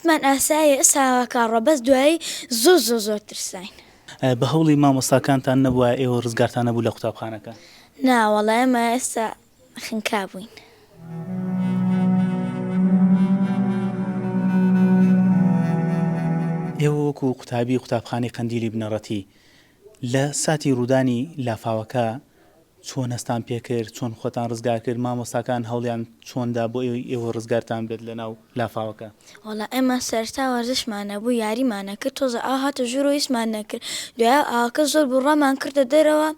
وتمان ئاسایە ئێستا کاڕۆ بەس دوایی زۆر ترساین. بە هەوڵی مامۆستاکانتان نەبووە ئێوە ڕزگارتان نەبوو لە قوتابخانەکە؟ ناوەڵە ئێمە ئێستا خنکا بووین. ئێوە وەکو قوتابی قوتابخانەی قەندیلی بنەڕەتی لە ساتی ڕوودانی لافاوەکە چۆن هەستان پێکرد، چۆن خۆتان ڕزگار کرد، مامۆستاکان هەوڵیان چۆندا بۆ ئێوە ڕزگارتان بێت لە ناو لافاوەکە؟ وەڵا ئێمە سەرتا وەرزشمانە بوو، یاریمانە کرد، تۆزە ئاو هاتە ژوور و هیچمان نەکرد. دوای ئاوەکە زۆر بڕامان کردە دەرەوە،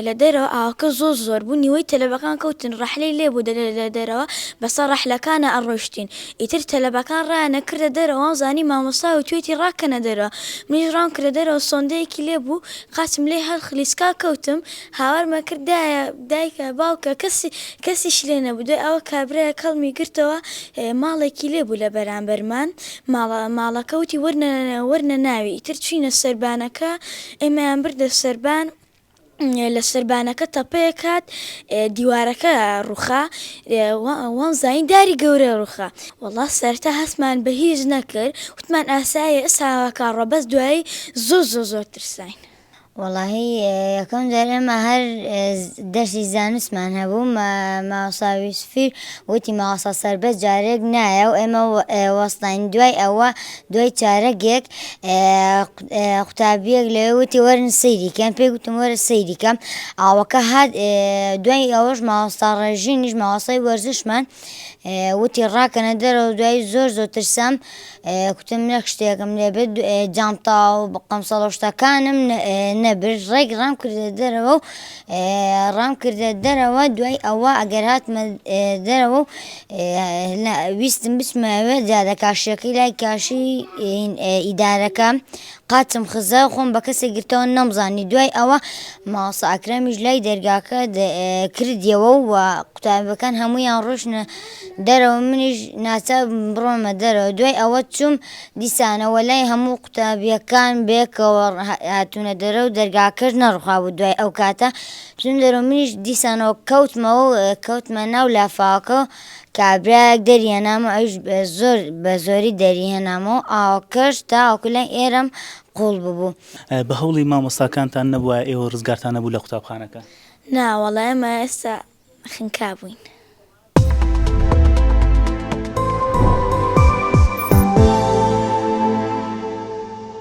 لە دەرەوە ئاوەکە زۆر بوو، نیوەی تەلەبەکان کەوتن، ڕەحلەی لێبوو لە دەرەوە، بەسەر ڕەحلەکانە ئەڕۆیشتین. ئیتر تەلەبەکان ڕایانە کردە دەرەوە، زانی مامۆستا و توێتی ڕاکەنە دەرەوە. منیش ڕام کردە دەرەوە، سۆندەیەکی لێبوو، قاچم لێ هەر خلیسکا کەوتم، هاوارمە کرد دایکە باوکە کەسیش لێ نەبوو. دوای ئەوە کابرایە کەڵمی گرتەوە، ماڵێکی لێبوو لە بەرامبەرمان، ماڵەکەوتی وەرنە ناوی. ئیتر چوینە سەربانەکە، ئێمەیان بردە سەربان، لە سەربانەکە تەپەیە کات دیوارەکە ڕووخا، وانزین داری گەورە ڕووخا. وەڵا سەرتا هەستمان بە هیچ نەکرد، وتمان ئاسایە ئێستا کاڕۆ بەس دوایی زۆر ترساین. وەڵاهی یەکەم جار ئێمە هەر دەرسی زانستمان هەبوو، مامۆستا یوسفیر وتی مامۆستا سەربەز جارێک نایە و ئێمە وەستاین. دوای ئەوە دوای چارەگێک قوتابیەک لەوێ وتی وەرن سەیریکەم، پێی گوتم وەرە سەیریکەم. ئاوەکە هات، دوای ئەوەش مامۆستا ڕێژینیش مامۆستای وەرزشمان وتی ڕاکەنە دەرەوە. دوای زۆر ترسام، کوتم نەک شتێکم لێبێت، جانتا و قەمسەڵە شتەکانم نەبرد، ڕێک ڕام کردە دەرەوە و ڕام کردە دەرەوە. دوای ئەوە ئەگەر هاتمە دەرەوە و ویستم بچمەوێ جادە کاشیەکەی لای کاشی ئیدارەکە، قاچم خزە خۆم بە کەسێک گرتەوە نەمزانی. دوای ئەوە مامۆستا ئەکرەمیش لای دەرگاکە کردیەوە و قوتابەکان هەموویان ڕۆشنە دەرەوە، منیش ناچار بڕۆمە دەرەوە. دوای ئەوە چوم دیسانەوە لای هەموو قوتابیەکان بێکەوە هاتوونە دەرەوە، دەرگاکەش نەڕووخا بوو. دوای ئەو کاتە چون دەرەوە، منیش دیسانەوە کەوتمەوە و کەوتمە ناو لافاوەکە، کابراەک دەریهێنامە، ئەویش بە زۆری دەریهێنامەوە، ئاوەکەش تاوەکو لای ئێرەم قوڵ ببوو. بە هەوڵی مامۆستاکانتان نەبووە ئێوە ڕزگارتان نەبوو لە قوتابخانەکە؟ ناوەڵە ئێمە ئێستا خنکا بووین.